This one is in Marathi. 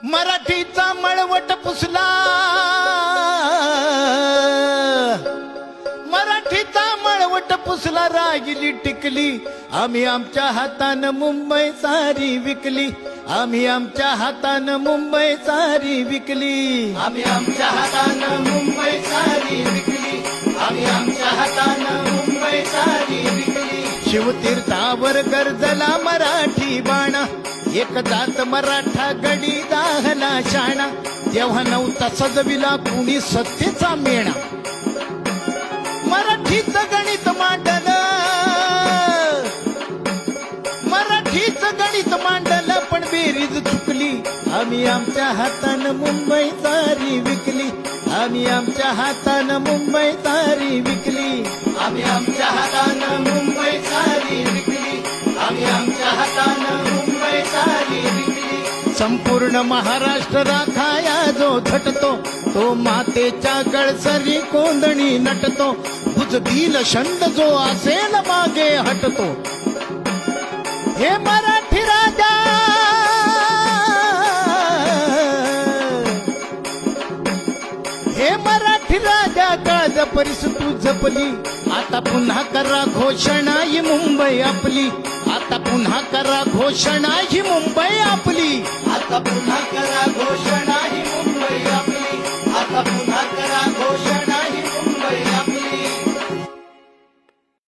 मराठीचा मळवट पुसला, मराठीचा मळवट पुसला, रागिली टिकली, आम्ही आमच्या हातानं मुंबई सारी विकली, आम्ही आमच्या हातानं मुंबई सारी विकली, आम्ही आमच्या हातानं मुंबई सारी विकली, आम्ही आमच्या हातानं मुंबई सारी विकली. शिवतीर्थावर गरजला मराठी बाणा, एक जात मराठा गडी दाहला शाणा, तेव्हा नव्हता सजविला कुणी सत्तेचा मेणा. मराठीचं गणित मांडलं, मराठीचं गणित मांडलं, पण बेरीज चुकली, आम्ही आमच्या हातानं मुंबई सारी विकली, आम्ही आमच्या हातानं मुंबई सारी विकली, आम्ही आमच्या हातानं मुंबई सारी विकली, आम्ही आमच्या हातानं मुंबई सारी विकली. संपूर्ण महाराष्ट्र राखाया जो झटतो, तो मातेच्या गळसरी कोंदणी नटतो, भुजबील शंड जो असेल मागे हटतो. हे मराठी राजा, हे मराठी राजा, काळज परिस तू जपली, आता पुन्हा करा घोषणा ही मुंबई आपली, आता पुन्हा करा घोषणा ही मुंबई आपली, आता पुन्हा करा घोषणा ही मुंबई